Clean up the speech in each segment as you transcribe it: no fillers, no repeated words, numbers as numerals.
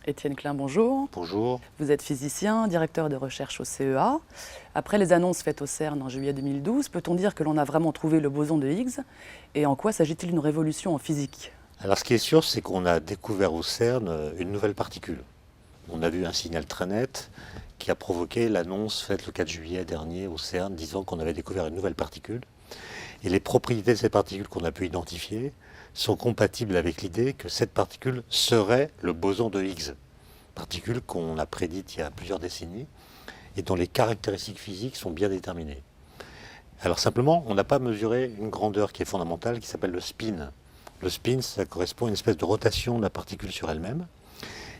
Étienne Klein, bonjour. Bonjour. Vous êtes physicien, directeur de recherche au CEA. Après les annonces faites au CERN en juillet 2012, peut-on dire que l'on a vraiment trouvé le boson de Higgs? Et en quoi s'agit-il d'une révolution en physique? Alors ce qui est sûr, c'est qu'on a découvert au CERN une nouvelle particule. On a vu un signal très net qui a provoqué l'annonce faite le 4 juillet dernier au CERN disant qu'on avait découvert une nouvelle particule. Et les propriétés de cette particule qu'on a pu identifier sont compatibles avec l'idée que cette particule serait le boson de Higgs. Particule qu'on a prédite il y a plusieurs décennies et dont les caractéristiques physiques sont bien déterminées. Alors simplement, on n'a pas mesuré une grandeur qui est fondamentale qui s'appelle le spin. Le spin, ça correspond à une espèce de rotation de la particule sur elle-même.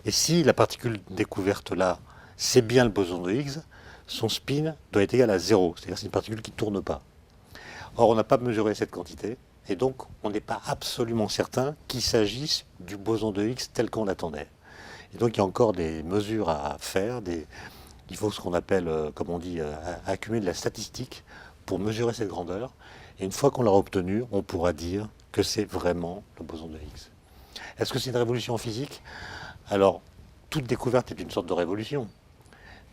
Et si la particule découverte là, c'est bien le boson de Higgs, son spin doit être égal à 0. C'est-à-dire que c'est une particule qui ne tourne pas. Or, on n'a pas mesuré cette quantité, et donc on n'est pas absolument certain qu'il s'agisse du boson de Higgs tel qu'on l'attendait. Et donc il y a encore des mesures à faire, il faut ce qu'on appelle, comme on dit, accumuler de la statistique pour mesurer cette grandeur. Et une fois qu'on l'aura obtenue, on pourra dire que c'est vraiment le boson de Higgs. Est-ce que c'est une révolution en physique? Alors, toute découverte est une sorte de révolution.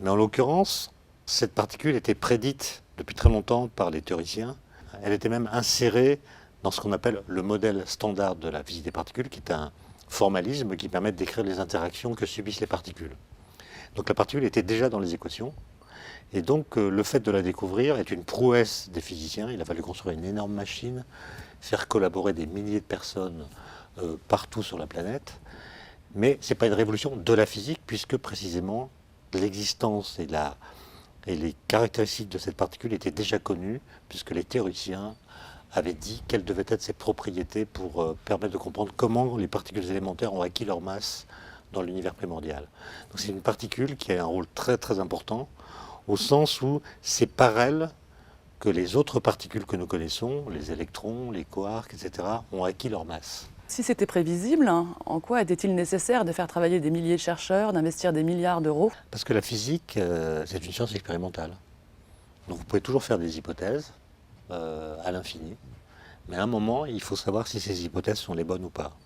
Mais en l'occurrence, cette particule était prédite depuis très longtemps par les théoriciens. Elle était même insérée dans ce qu'on appelle le modèle standard de la physique des particules, qui est un formalisme qui permet de décrire les interactions que subissent les particules. Donc la particule était déjà dans les équations. Et donc le fait de la découvrir est une prouesse des physiciens. Il a fallu construire une énorme machine, faire collaborer des milliers de personnes partout sur la planète. Mais ce n'est pas une révolution de la physique, puisque précisément l'existence et les caractéristiques de cette particule étaient déjà connues, puisque les théoriciens avaient dit quelles devaient être ses propriétés pour permettre de comprendre comment les particules élémentaires ont acquis leur masse dans l'univers primordial. Donc c'est une particule qui a un rôle très très important, au sens où c'est par elle que les autres particules que nous connaissons, les électrons, les quarks, etc., ont acquis leur masse. Si c'était prévisible, en quoi était-il nécessaire de faire travailler des milliers de chercheurs, d'investir des milliards d'euros? Parce que la physique, c'est une science expérimentale. Donc vous pouvez toujours faire des hypothèses à l'infini, mais à un moment, il faut savoir si ces hypothèses sont les bonnes ou pas.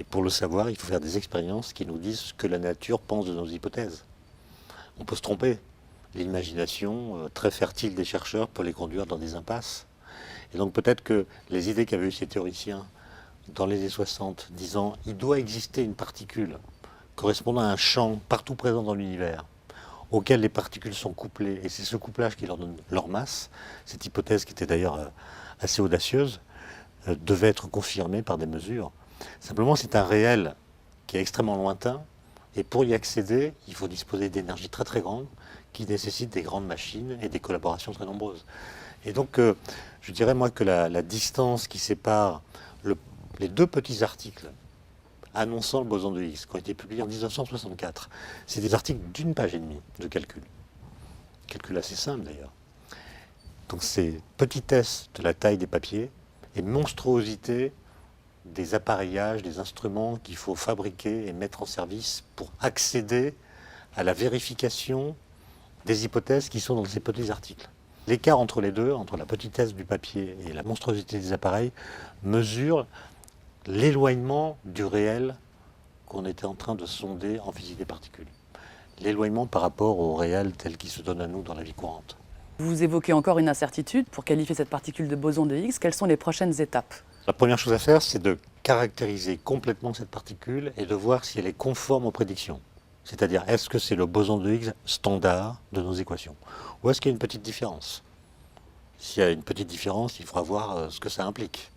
Et pour le savoir, il faut faire des expériences qui nous disent ce que la nature pense de nos hypothèses. On peut se tromper. L'imagination très fertile des chercheurs peut les conduire dans des impasses. Et donc peut-être que les idées qu'avaient eu ces théoriciens dans les années 60, disant il doit exister une particule correspondant à un champ partout présent dans l'univers, auquel les particules sont couplées, et c'est ce couplage qui leur donne leur masse, cette hypothèse qui était d'ailleurs assez audacieuse, devait être confirmée par des mesures. Simplement, c'est un réel qui est extrêmement lointain, et pour y accéder, il faut disposer d'énergie très très grande, qui nécessite des grandes machines et des collaborations très nombreuses. Et donc, je dirais moi que la distance qui sépare les deux petits articles annonçant le boson de Higgs, qui ont été publiés en 1964, c'est des articles d'une page et demie de calcul. Calcul assez simple d'ailleurs. Donc c'est petitesse de la taille des papiers et monstruosité des appareillages, des instruments qu'il faut fabriquer et mettre en service pour accéder à la vérification des hypothèses qui sont dans ces petits articles. L'écart entre les deux, entre la petitesse du papier et la monstruosité des appareils, mesure l'éloignement du réel qu'on était en train de sonder en physique des particules. L'éloignement par rapport au réel tel qu'il se donne à nous dans la vie courante. Vous évoquez encore une incertitude. Pour qualifier cette particule de boson de Higgs, quelles sont les prochaines étapes? La première chose à faire, c'est de caractériser complètement cette particule et de voir si elle est conforme aux prédictions. C'est-à-dire, est-ce que c'est le boson de Higgs standard de nos équations? Ou est-ce qu'il y a une petite différence? S'il y a une petite différence, il faudra voir ce que ça implique.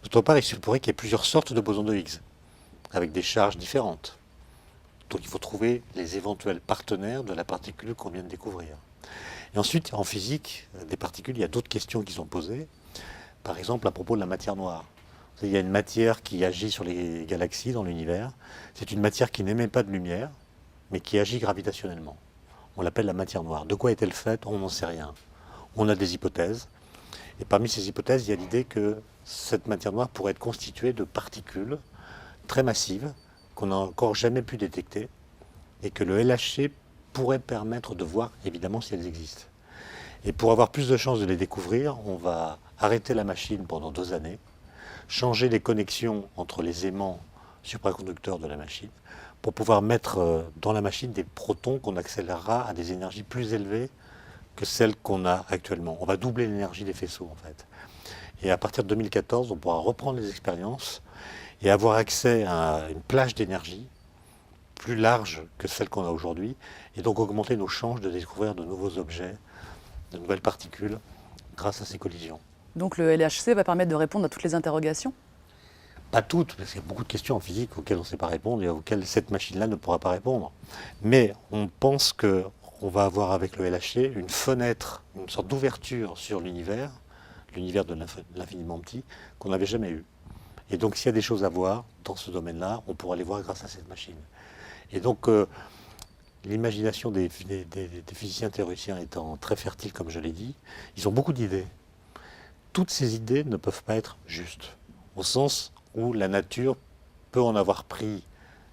D'autre part, il se pourrait qu'il y ait plusieurs sortes de bosons de Higgs, avec des charges différentes. Donc il faut trouver les éventuels partenaires de la particule qu'on vient de découvrir. Et ensuite, en physique des particules, il y a d'autres questions qui sont posées. Par exemple, à propos de la matière noire. Il y a une matière qui agit sur les galaxies dans l'univers. C'est une matière qui n'émet pas de lumière, mais qui agit gravitationnellement. On l'appelle la matière noire. De quoi est-elle faite? On n'en sait rien. On a des hypothèses. Et parmi ces hypothèses, il y a l'idée que cette matière noire pourrait être constituée de particules très massives qu'on n'a encore jamais pu détecter et que le LHC pourrait permettre de voir évidemment si elles existent. Et pour avoir plus de chances de les découvrir, on va arrêter la machine pendant 2 années, changer les connexions entre les aimants supraconducteurs de la machine pour pouvoir mettre dans la machine des protons qu'on accélérera à des énergies plus élevées que celles qu'on a actuellement. On va doubler l'énergie des faisceaux en fait. Et à partir de 2014, on pourra reprendre les expériences et avoir accès à une plage d'énergie plus large que celle qu'on a aujourd'hui, et donc augmenter nos chances de découvrir de nouveaux objets, de nouvelles particules, grâce à ces collisions. Donc le LHC va permettre de répondre à toutes les interrogations? Pas toutes, parce qu'il y a beaucoup de questions en physique auxquelles on ne sait pas répondre et auxquelles cette machine-là ne pourra pas répondre. Mais on pense qu'on va avoir avec le LHC une fenêtre, une sorte d'ouverture sur l'univers de l'infiniment petit, qu'on n'avait jamais eu. Et donc s'il y a des choses à voir dans ce domaine-là, on pourra les voir grâce à cette machine. Et donc l'imagination des physiciens théoriciens étant très fertile, comme je l'ai dit, ils ont beaucoup d'idées. Toutes ces idées ne peuvent pas être justes, au sens où la nature peut en avoir pris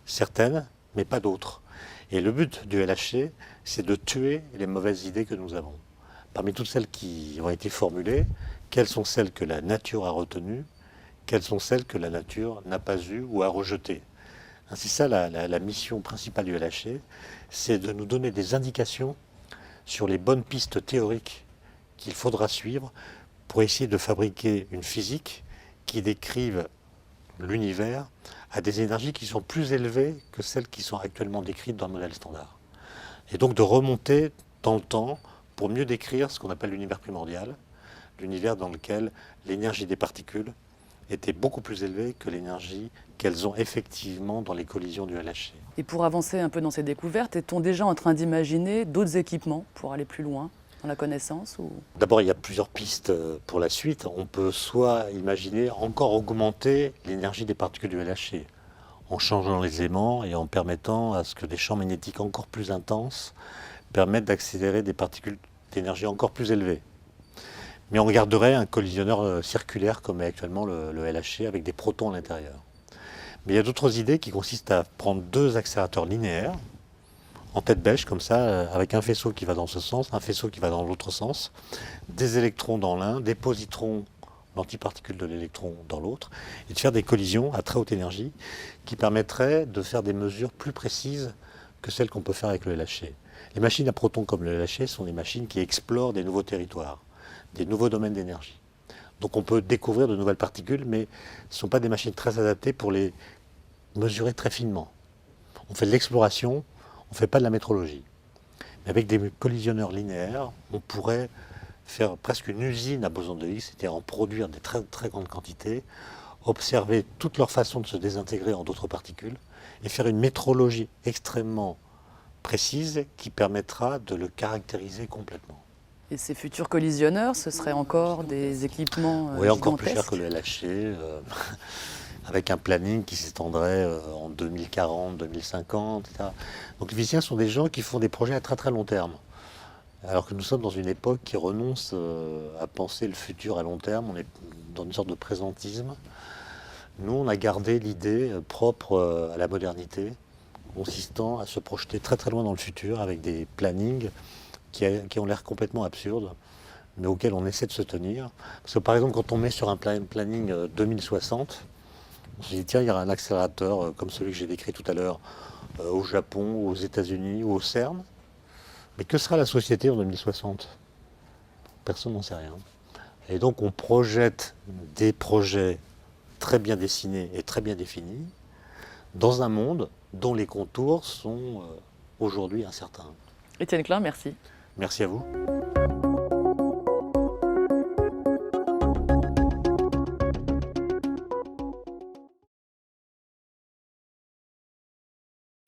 certaines, mais pas d'autres. Et le but du LHC, c'est de tuer les mauvaises idées que nous avons. Parmi toutes celles qui ont été formulées, quelles sont celles que la nature a retenues, quelles sont celles que la nature n'a pas eues ou a rejetées. C'est ça la mission principale du LHC, c'est de nous donner des indications sur les bonnes pistes théoriques qu'il faudra suivre pour essayer de fabriquer une physique qui décrive l'univers à des énergies qui sont plus élevées que celles qui sont actuellement décrites dans le modèle standard. Et donc de remonter dans le temps pour mieux décrire ce qu'on appelle l'univers primordial, l'univers dans lequel l'énergie des particules était beaucoup plus élevée que l'énergie qu'elles ont effectivement dans les collisions du LHC. Et pour avancer un peu dans ces découvertes, est-on déjà en train d'imaginer d'autres équipements pour aller plus loin dans la connaissance ou... D'abord, il y a plusieurs pistes pour la suite. On peut soit imaginer encore augmenter l'énergie des particules du LHC en changeant les aimants et en permettant à ce que des champs magnétiques encore plus intenses permettent d'accélérer des particules d'énergie encore plus élevées. Mais on garderait un collisionneur circulaire comme est actuellement le LHC avec des protons à l'intérieur. Mais il y a d'autres idées qui consistent à prendre deux accélérateurs linéaires en tête bêche comme ça, avec un faisceau qui va dans ce sens, un faisceau qui va dans l'autre sens, des électrons dans l'un, des positrons, l'antiparticule de l'électron dans l'autre, et de faire des collisions à très haute énergie qui permettraient de faire des mesures plus précises que celles qu'on peut faire avec le LHC. Les machines à protons comme le LHC sont des machines qui explorent des nouveaux territoires, des nouveaux domaines d'énergie. Donc on peut découvrir de nouvelles particules, mais ce ne sont pas des machines très adaptées pour les mesurer très finement. On fait de l'exploration, on ne fait pas de la métrologie. Mais avec des collisionneurs linéaires, on pourrait faire presque une usine à boson de Higgs, c'est-à-dire en produire des très, très grandes quantités, observer toute leur façon de se désintégrer en d'autres particules, et faire une métrologie extrêmement précise qui permettra de le caractériser complètement. Et ces futurs collisionneurs, ce seraient encore des équipements oui, encore plus cher gigantesques que le LHC, avec un planning qui s'étendrait en 2040, 2050, etc. Donc les physiciens sont des gens qui font des projets à très très long terme. Alors que nous sommes dans une époque qui renonce à penser le futur à long terme, on est dans une sorte de présentisme. Nous, on a gardé l'idée propre à la modernité, consistant à se projeter très très loin dans le futur avec des plannings qui ont l'air complètement absurdes, mais auxquels on essaie de se tenir. Parce que par exemple, quand on met sur un planning 2060, on se dit tiens, il y aura un accélérateur comme celui que j'ai décrit tout à l'heure au Japon, aux États-Unis ou au CERN. Mais que sera la société en 2060 ? Personne n'en sait rien. Et donc on projette des projets très bien dessinés et très bien définis dans un monde dont les contours sont aujourd'hui incertains. Étienne Klein, merci. Merci à vous.